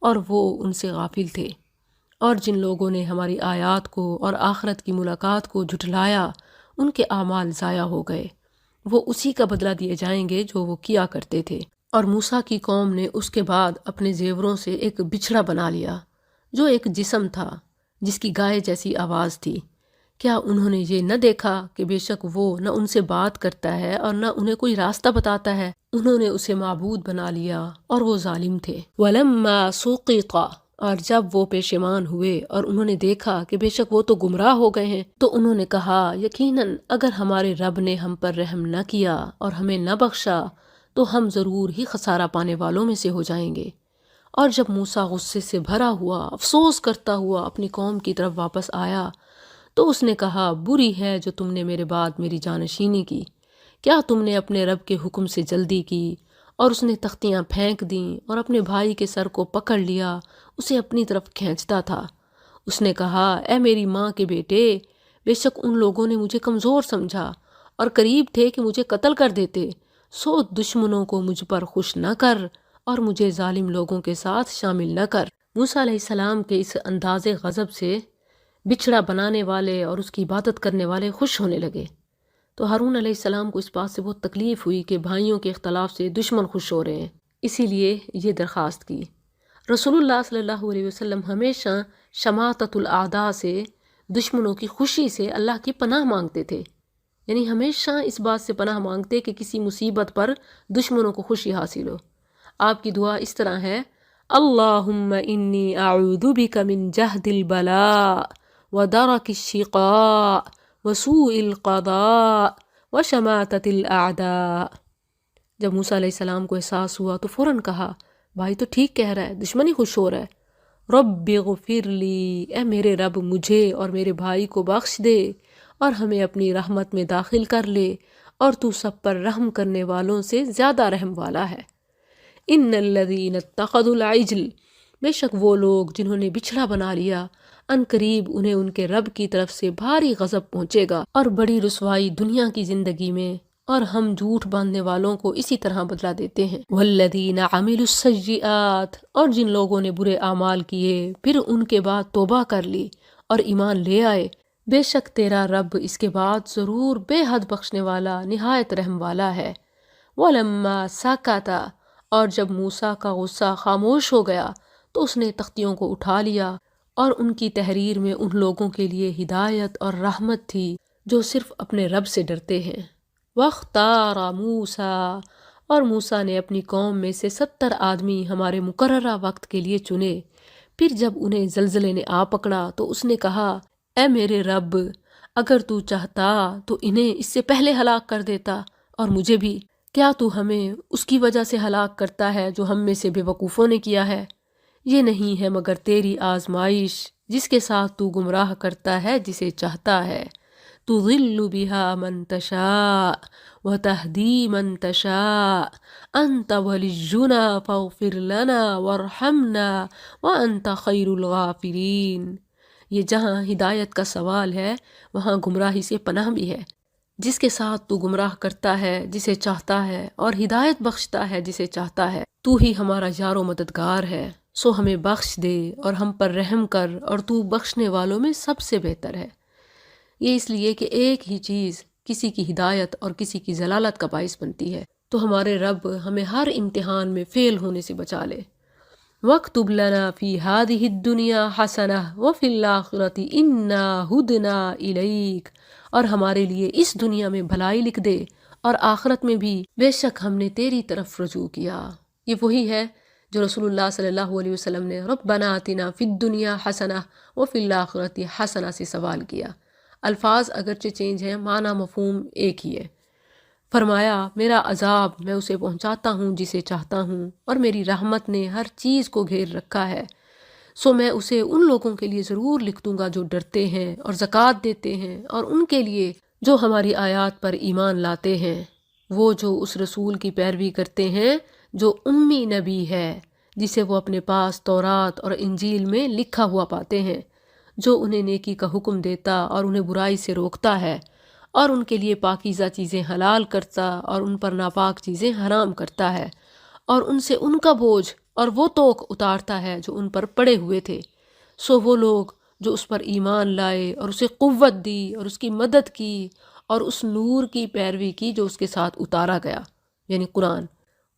اور وہ ان سے غافل تھے۔ اور جن لوگوں نے ہماری آیات کو اور آخرت کی ملاقات کو جھٹلایا ان کے اعمال ضائع ہو گئے، وہ اسی کا بدلہ دیے جائیں گے جو وہ کیا کرتے تھے۔ اور موسیٰ کی قوم نے اس کے بعد اپنے زیوروں سے ایک بچھڑا بنا لیا جو ایک جسم تھا جس کی گائے جیسی آواز تھی۔ کیا انہوں نے یہ نہ دیکھا کہ بے شک وہ نہ ان سے بات کرتا ہے اور نہ انہیں کوئی راستہ بتاتا ہے؟ انہوں نے اسے معبود بنا لیا اور وہ ظالم تھے۔ وَلَمَّا سُقِطَ، اور جب وہ پیشیمان ہوئے اور انہوں نے دیکھا کہ بے شک وہ تو گمراہ ہو گئے ہیں، تو انہوں نے کہا یقیناً اگر ہمارے رب نے ہم پر رحم نہ کیا اور ہمیں نہ بخشا تو ہم ضرور ہی خسارہ پانے والوں میں سے ہو جائیں گے۔ اور جب موسیٰ غصے سے بھرا ہوا افسوس کرتا ہوا اپنی قوم کی طرف واپس آیا تو اس نے کہا بری ہے جو تم نے میرے بعد میری جانشینی کی۔ کیا تم نے اپنے رب کے حکم سے جلدی کی؟ اور اس نے تختیاں پھینک دیں اور اپنے بھائی کے سر کو پکڑ لیا، اسے اپنی طرف کھینچتا تھا۔ اس نے کہا اے میری ماں کے بیٹے، بے شک ان لوگوں نے مجھے کمزور سمجھا اور قریب تھے کہ مجھے قتل کر دیتے، سو دشمنوں کو مجھ پر خوش نہ کر اور مجھے ظالم لوگوں کے ساتھ شامل نہ کر۔ موسیٰ علیہ السلام کے اس انداز غضب سے بچھڑا بنانے والے اور اس کی عبادت کرنے والے خوش ہونے لگے، تو ہارون علیہ السلام کو اس بات سے بہت تکلیف ہوئی کہ بھائیوں کے اختلاف سے دشمن خوش ہو رہے ہیں، اسی لیے یہ درخواست کی۔ رسول اللہ صلی اللہ علیہ وسلم ہمیشہ شماتت الاعداء سے، دشمنوں کی خوشی سے اللہ کی پناہ مانگتے تھے، یعنی ہمیشہ اس بات سے پناہ مانگتے کہ کسی مصیبت پر دشمنوں کو خوشی حاصل ہو۔ آپ کی دعا اس طرح ہے اللہم انی اعوذ بک من جہد البلاء ودرک الشقاء وسوء القضاء وشماتت الاعداء۔ جب موسیٰ علیہ السلام کو احساس ہوا تو فوراً کہا بھائی تو ٹھیک کہہ رہا ہے، دشمن ہی خوش ہو رہا ہے۔ رب اغفر لی، اے میرے رب مجھے اور میرے بھائی کو بخش دے اور ہمیں اپنی رحمت میں داخل کر لے، اور تو سب پر رحم کرنے والوں سے زیادہ رحم والا ہے۔ ان الذین اتخذوا العجل، بے شک وہ لوگ جنہوں نے بچھڑا بنا لیا، ان قریب انہیں ان کے رب کی طرف سے بھاری غضب پہنچے گا اور بڑی رسوائی دنیا کی زندگی میں، اور ہم جھوٹ باندھنے والوں کو اسی طرح بدلہ دیتے ہیں۔ والذین عملوا السیئات، اور جن لوگوں نے برے اعمال کیے پھر ان کے بعد توبہ کر لی اور ایمان لے آئے، بے شک تیرا رب اس کے بعد ضرور بے حد بخشنے والا نہایت رحم والا ہے۔ وَلَمَّا سَكَتَ، اور جب موسیٰ کا غصہ خاموش ہو گیا تو اس نے تختیوں کو اٹھا لیا، اور ان کی تحریر میں ان لوگوں کے لیے ہدایت اور رحمت تھی جو صرف اپنے رب سے ڈرتے ہیں۔ وَاخْتَارَ مُوسَىٰ، اور موسیٰ نے اپنی قوم میں سے 70 آدمی ہمارے مقررہ وقت کے لیے چنے۔ پھر جب انہیں زلزلے نے آ پکڑا تو اس نے کہا اے میرے رب، اگر تو چاہتا تو انہیں اس سے پہلے ہلاک کر دیتا اور مجھے بھی۔ کیا تو ہمیں اس کی وجہ سے ہلاک کرتا ہے جو ہم میں سے بے وقوفوں نے کیا ہے؟ یہ نہیں ہے مگر تیری آزمائش جس کے ساتھ تو گمراہ کرتا ہے جسے چاہتا ہے۔ تضل بها من تشاء وتهدی من تشاء انت ولینا فاغفر لنا وارحمنا وانت خیر الغافرین۔ یہ جہاں ہدایت کا سوال ہے وہاں گمراہی سے پناہ بھی ہے۔ جس کے ساتھ تو گمراہ کرتا ہے جسے چاہتا ہے اور ہدایت بخشتا ہے جسے چاہتا ہے، تو ہی ہمارا یار و مددگار ہے، سو ہمیں بخش دے اور ہم پر رحم کر، اور تو بخشنے والوں میں سب سے بہتر ہے۔ یہ اس لیے کہ ایک ہی چیز کسی کی ہدایت اور کسی کی ضلالت کا باعث بنتی ہے، تو ہمارے رب ہمیں ہر امتحان میں فیل ہونے سے بچا لے۔ وَاكْتُبْ لَنَا فِي هَذِهِ الدُّنْيَا حَسَنَةً وَفِي الْآخِرَةِ إِنَّا هُدْنَا إِلَيْكَ، اور ہمارے لیے اس دنیا میں بھلائی لکھ دے اور آخرت میں بھی بے شک ہم نے تیری طرف رجوع کیا۔ یہ وہی ہے جو رسول اللہ صلی اللہ علیہ وسلم نے ربنا آتنا فی الدنیا حسنہ وفی الآخرۃ حسنہ سے سوال کیا۔ الفاظ اگرچہ چینج ہیں، معنی مفہوم ایک ہی ہے۔ فرمایا میرا عذاب میں اسے پہنچاتا ہوں جسے چاہتا ہوں، اور میری رحمت نے ہر چیز کو گھیر رکھا ہے، سو میں اسے ان لوگوں کے لیے ضرور لکھ دوں گا جو ڈرتے ہیں اور زکوٰۃ دیتے ہیں، اور ان کے لیے جو ہماری آیات پر ایمان لاتے ہیں، وہ جو اس رسول کی پیروی کرتے ہیں جو امی نبی ہے، جسے وہ اپنے پاس تورات اور انجیل میں لکھا ہوا پاتے ہیں، جو انہیں نیکی کا حکم دیتا اور انہیں برائی سے روکتا ہے، اور ان کے لیے پاکیزہ چیزیں حلال کرتا اور ان پر ناپاک چیزیں حرام کرتا ہے، اور ان سے ان کا بوجھ اور وہ توق اتارتا ہے جو ان پر پڑے ہوئے تھے۔ سو وہ لوگ جو اس پر ایمان لائے اور اسے قوت دی اور اس کی مدد کی اور اس نور کی پیروی کی جو اس کے ساتھ اتارا گیا، یعنی قرآن،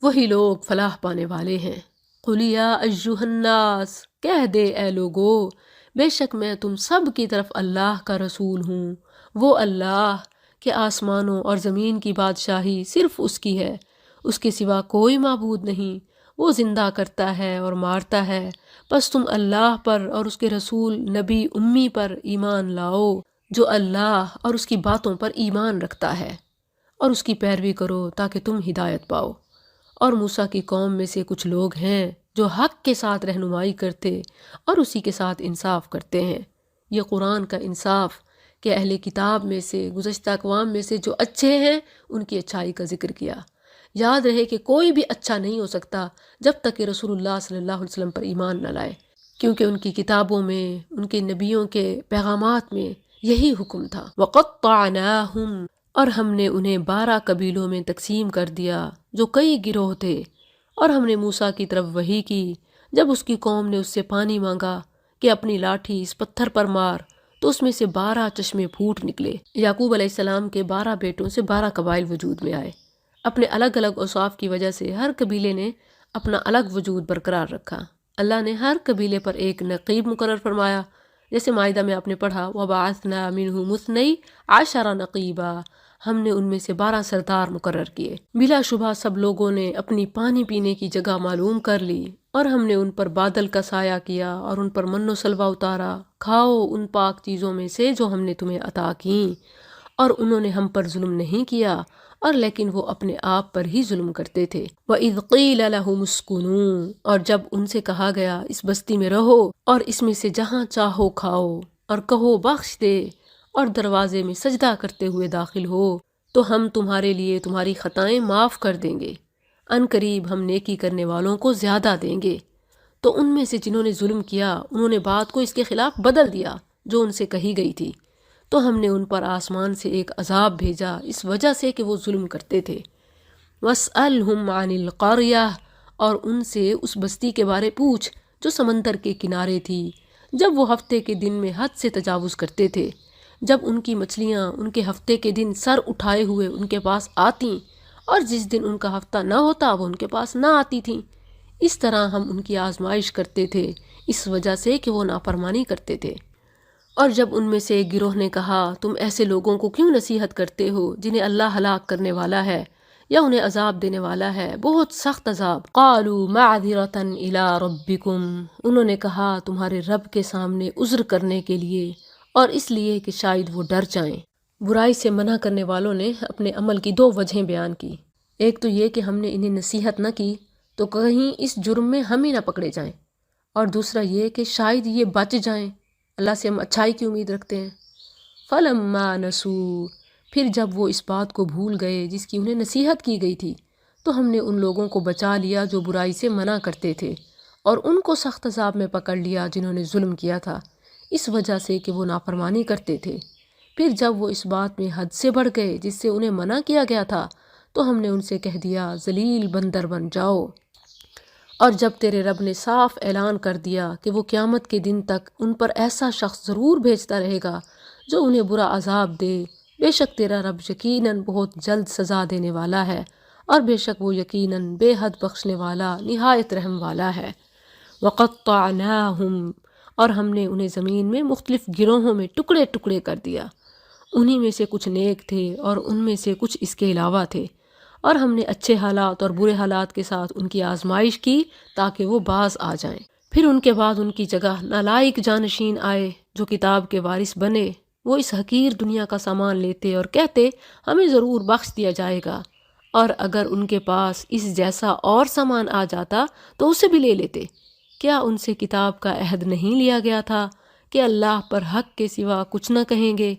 وہی لوگ فلاح پانے والے ہیں۔ قُلْ یا ایُّہَا النَّاسُ، کہہ دے اے لوگو، بے شک میں تم سب کی طرف اللہ کا رسول ہوں، وہ اللہ کہ آسمانوں اور زمین کی بادشاہی صرف اس کی ہے، اس کے سوا کوئی معبود نہیں، وہ زندہ کرتا ہے اور مارتا ہے، بس تم اللہ پر اور اس کے رسول نبی امی پر ایمان لاؤ جو اللہ اور اس کی باتوں پر ایمان رکھتا ہے، اور اس کی پیروی کرو تاکہ تم ہدایت پاؤ۔ اور موسیٰ کی قوم میں سے کچھ لوگ ہیں جو حق کے ساتھ رہنمائی کرتے اور اسی کے ساتھ انصاف کرتے ہیں۔ یہ قرآن کا انصاف کہ اہل کتاب میں سے گزشتہ اقوام میں سے جو اچھے ہیں ان کی اچھائی کا ذکر کیا۔ یاد رہے کہ کوئی بھی اچھا نہیں ہو سکتا جب تک کہ رسول اللہ صلی اللہ علیہ وسلم پر ایمان نہ لائے، کیونکہ ان کی کتابوں میں، ان کے نبیوں کے پیغامات میں یہی حکم تھا۔ وَقَطَّعْنَاهُمْ، اور ہم نے انہیں 12 قبیلوں میں تقسیم کر دیا جو کئی گروہ تھے۔ اور ہم نے موسیٰ کی طرف وحی کی جب اس کی قوم نے اس سے پانی مانگا کہ اپنی لاٹھی اس پتھر پر مار، تو اس میں سے 12 چشمے پھوٹ نکلے۔ یعقوب علیہ السلام کے 12 بیٹوں سے 12 قبائل وجود میں آئے۔ اپنے الگ الگ اوصاف کی وجہ سے ہر قبیلے نے اپنا الگ وجود برقرار رکھا۔ اللہ نے ہر قبیلے پر ایک نقیب مقرر فرمایا، جیسے مائدہ میں آپ نے پڑھا وَبَعَثْنَا مِنْهُمُ اثْنَيْ عَشَرَ نَقِيبًا، ہم نے ان میں سے 12 سردار مقرر کیے۔ بلا شبہ سب لوگوں نے اپنی پانی پینے کی جگہ معلوم کر لی، اور ہم نے ان پر بادل کا سایہ کیا اور ان پر من و سلوہ اتارا، کھاؤ ان پاک چیزوں میں سے جو ہم نے تمہیں عطا کیں، اور انہوں نے ہم پر ظلم نہیں کیا، اور لیکن وہ اپنے آپ پر ہی ظلم کرتے تھے۔ وَإِذْ قِيلَ لَهُمُ اسْكُنُوا، اور جب ان سے کہا گیا اس بستی میں رہو اور اس میں سے جہاں چاہو کھاؤ، اور کہو بخش دے، اور دروازے میں سجدہ کرتے ہوئے داخل ہو تو ہم تمہارے لیے تمہاری خطائیں معاف کر دیں گے، ان قریب ہم نیکی کرنے والوں کو زیادہ دیں گے۔ تو ان میں سے جنہوں نے ظلم کیا انہوں نے بات کو اس کے خلاف بدل دیا جو ان سے کہی گئی تھی، تو ہم نے ان پر آسمان سے ایک عذاب بھیجا اس وجہ سے کہ وہ ظلم کرتے تھے۔ وَاسْأَلْهُمْ عَنِ الْقَرْيَةِ، اور ان سے اس بستی کے بارے پوچھ جو سمندر کے کنارے تھی، جب وہ ہفتے کے دن میں حد سے تجاوز کرتے تھے، جب ان کی مچھلیاں ان کے ہفتے کے دن سر اٹھائے ہوئے ان کے پاس آتیں، اور جس دن ان کا ہفتہ نہ ہوتا وہ ان کے پاس نہ آتی تھیں۔ اس طرح ہم ان کی آزمائش کرتے تھے اس وجہ سے کہ وہ نافرمانی کرتے تھے۔ اور جب ان میں سے ایک گروہ نے کہا تم ایسے لوگوں کو کیوں نصیحت کرتے ہو جنہیں اللہ ہلاک کرنے والا ہے یا انہیں عذاب دینے والا ہے، بہت سخت عذاب۔ قالوا معذرة الى ربکم، انہوں نے کہا تمہارے رب کے سامنے عذر کرنے کے لیے، اور اس لیے کہ شاید وہ ڈر جائیں۔ برائی سے منع کرنے والوں نے اپنے عمل کی 2 وجہیں بیان کی۔ ایک تو یہ کہ ہم نے انہیں نصیحت نہ کی تو کہیں اس جرم میں ہم ہی نہ پکڑے جائیں، اور دوسرا یہ کہ شاید یہ بچ جائیں، اللہ سے ہم اچھائی کی امید رکھتے ہیں۔ فَلَمَّا نَسُوا، پھر جب وہ اس بات کو بھول گئے جس کی انہیں نصیحت کی گئی تھی، تو ہم نے ان لوگوں کو بچا لیا جو برائی سے منع کرتے تھے، اور ان کو سخت عذاب میں پکڑ لیا جنہوں نے ظلم کیا تھا اس وجہ سے کہ وہ نافرمانی کرتے تھے۔ پھر جب وہ اس بات میں حد سے بڑھ گئے جس سے انہیں منع کیا گیا تھا، تو ہم نے ان سے کہہ دیا ذلیل بندر بن جاؤ۔ اور جب تیرے رب نے صاف اعلان کر دیا کہ وہ قیامت کے دن تک ان پر ایسا شخص ضرور بھیجتا رہے گا جو انہیں برا عذاب دے، بے شک تیرا رب یقیناً بہت جلد سزا دینے والا ہے، اور بے شک وہ یقیناً بے حد بخشنے والا نہایت رحم والا ہے۔ وَقَطَّعْنَاهُمْ، اور ہم نے انہیں زمین میں مختلف گروہوں میں ٹکڑے ٹکڑے کر دیا، انہی میں سے کچھ نیک تھے اور ان میں سے کچھ اس کے علاوہ تھے، اور ہم نے اچھے حالات اور برے حالات کے ساتھ ان کی آزمائش کی تاکہ وہ باز آ جائیں۔ پھر ان کے بعد ان کی جگہ نالائق جانشین آئے جو کتاب کے وارث بنے، وہ اس حقیر دنیا کا سامان لیتے اور کہتے ہمیں ضرور بخش دیا جائے گا، اور اگر ان کے پاس اس جیسا اور سامان آ جاتا تو اسے بھی لے لیتے۔ کیا ان سے کتاب کا عہد نہیں لیا گیا تھا کہ اللہ پر حق کے سوا کچھ نہ کہیں گے؟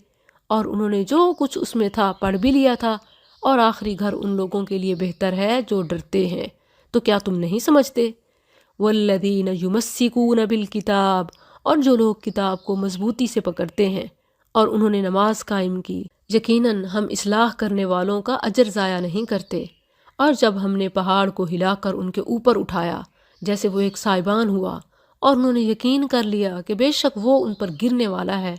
اور انہوں نے جو کچھ اس میں تھا پڑھ بھی لیا تھا، اور آخری گھر ان لوگوں کے لیے بہتر ہے جو ڈرتے ہیں۔ تو کیا تم نہیں سمجھتے؟ والذین یمسکون بالکتاب، اور جو لوگ کتاب کو مضبوطی سے پکڑتے ہیں اور انہوں نے نماز قائم کی، یقیناً ہم اصلاح کرنے والوں کا اجر ضائع نہیں کرتے۔ اور جب ہم نے پہاڑ کو ہلا کر ان کے اوپر اٹھایا جیسے وہ ایک سائبان ہوا، اور انہوں نے یقین کر لیا کہ بے شک وہ ان پر گرنے والا ہے۔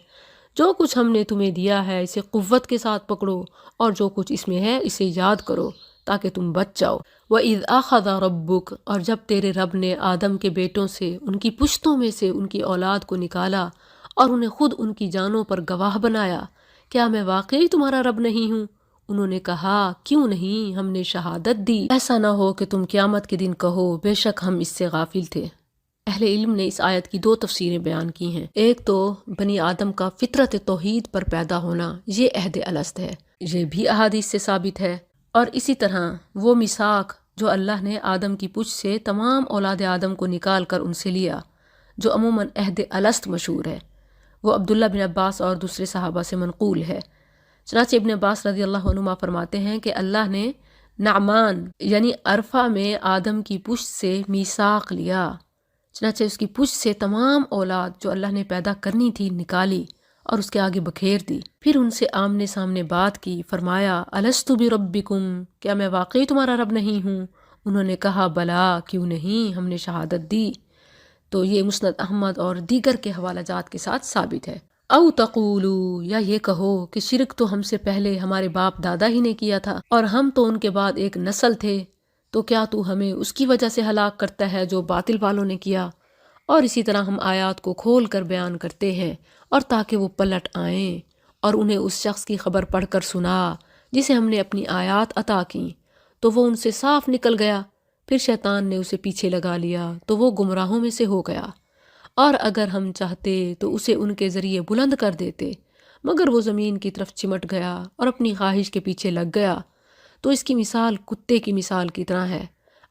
جو کچھ ہم نے تمہیں دیا ہے اسے قوت کے ساتھ پکڑو، اور جو کچھ اس میں ہے اسے یاد کرو تاکہ تم بچ جاؤ۔ وَإِذْ أَخَذَ رَبُّكَ، اور جب تیرے رب نے آدم کے بیٹوں سے ان کی پشتوں میں سے ان کی اولاد کو نکالا اور انہیں خود ان کی جانوں پر گواہ بنایا، کیا میں واقعی تمہارا رب نہیں ہوں؟ انہوں نے کہا کیوں نہیں، ہم نے شہادت دی، ایسا نہ ہو کہ تم قیامت کے دن کہو بے شک ہم اس سے غافل تھے۔ اہل علم نے اس آیت کی دو تفسیریں بیان کی ہیں۔ ایک تو بنی آدم کا فطرت توحید پر پیدا ہونا، یہ عہد الست ہے، یہ بھی احادیث سے ثابت ہے۔ اور اسی طرح وہ میثاق جو اللہ نے آدم کی پشت سے تمام اولاد آدم کو نکال کر ان سے لیا، جو عموماً عہد الست مشہور ہے، وہ عبداللہ بن عباس اور دوسرے صحابہ سے منقول ہے۔ چنانچہ ابن عباس رضی اللہ عنہما فرماتے ہیں کہ اللہ نے نعمان یعنی عرفہ میں آدم کی پشت سے میثاق لیا، چنانچہ اس کی پشت سے تمام اولاد جو اللہ نے پیدا کرنی تھی نکالی اور اس کے آگے بکھیر دی۔ پھر ان سے آمنے سامنے بات کی، فرمایا الستُ بربکم، کیا میں واقعی تمہارا رب نہیں ہوں؟ انہوں نے کہا بلا، کیوں نہیں، ہم نے شہادت دی۔ تو یہ مسند احمد اور دیگر کے حوالہ جات کے ساتھ ثابت ہے۔ او تقولو، یا یہ کہو کہ شرک تو ہم سے پہلے ہمارے باپ دادا ہی نے کیا تھا اور ہم تو ان کے بعد ایک نسل تھے، تو کیا تو ہمیں اس کی وجہ سے ہلاک کرتا ہے جو باطل والوں نے کیا؟ اور اسی طرح ہم آیات کو کھول کر بیان کرتے ہیں، اور تاکہ وہ پلٹ آئیں اور انہیں اس شخص کی خبر پڑھ کر سنا جسے ہم نے اپنی آیات عطا کیں، تو وہ ان سے صاف نکل گیا، پھر شیطان نے اسے پیچھے لگا لیا تو وہ گمراہوں میں سے ہو گیا۔ اور اگر ہم چاہتے تو اسے ان کے ذریعے بلند کر دیتے، مگر وہ زمین کی طرف چمٹ گیا اور اپنی خواہش کے پیچھے لگ گیا، تو اس کی مثال کتے کی مثال کی طرح ہے۔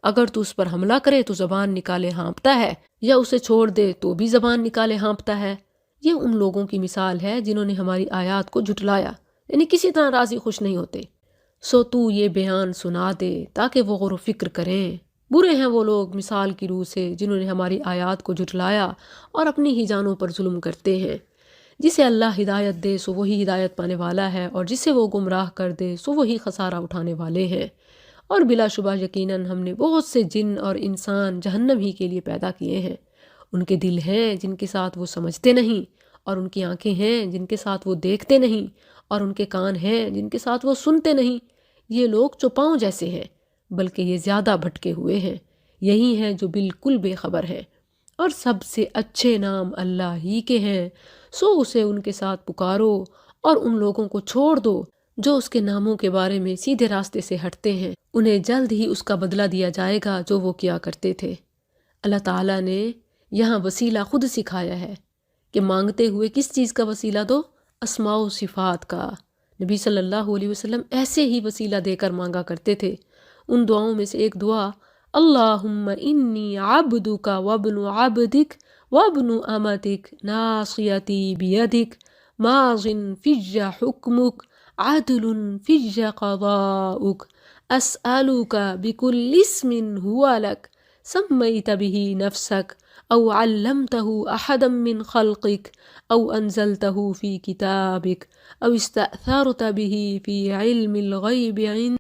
اگر تو اس پر حملہ کرے تو زبان نکالے ہانپتا ہے، یا اسے چھوڑ دے تو بھی زبان نکالے ہانپتا ہے۔ یہ ان لوگوں کی مثال ہے جنہوں نے ہماری آیات کو جھٹلایا، یعنی کسی طرح راضی خوش نہیں ہوتے۔ سو تو یہ بیان سنا دے تاکہ وہ غور و فکر کریں۔ برے ہیں وہ لوگ مثال کی روح سے جنہوں نے ہماری آیات کو جھٹلایا اور اپنی ہی جانوں پر ظلم کرتے ہیں۔ جسے اللہ ہدایت دے سو وہی ہدایت پانے والا ہے، اور جسے وہ گمراہ کر دے سو وہی خسارہ اٹھانے والے ہیں۔ اور بلا شبہ یقیناً ہم نے بہت سے جن اور انسان جہنم ہی کے لیے پیدا کیے ہیں۔ ان کے دل ہیں جن کے ساتھ وہ سمجھتے نہیں، اور ان کی آنکھیں ہیں جن کے ساتھ وہ دیکھتے نہیں، اور ان کے کان ہیں جن کے ساتھ وہ سنتے نہیں۔ یہ لوگ چوپاؤں جیسے ہیں، بلکہ یہ زیادہ بھٹکے ہوئے ہیں۔ یہی ہیں جو بالکل بے خبر ہیں۔ اور سب سے اچھے نام اللہ ہی کے ہیں، سو اسے ان کے ساتھ پکارو، اور ان لوگوں کو چھوڑ دو جو اس کے ناموں کے بارے میں سیدھے راستے سے ہٹتے ہیں، انہیں جلد ہی اس کا بدلہ دیا جائے گا جو وہ کیا کرتے تھے۔ اللہ تعالیٰ نے یہاں وسیلہ خود سکھایا ہے کہ مانگتے ہوئے کس چیز کا وسیلہ دو؟ اسماء و صفات کا۔ نبی صلی اللہ علیہ وسلم ایسے ہی وسیلہ دے کر مانگا کرتے تھے۔ ان دعاؤں میں سے ایک دعا اللہم انی عبدک وابن عبدک وابن امتک ناصیتی بیدک ماض فی حکمک عدل فی قضاؤک اسألک بکل اسم هو لک سمیت به نفسک او علمته احدا من خلقک او انزلته فی کتابک او استأثرت به فی علم الغیب عندک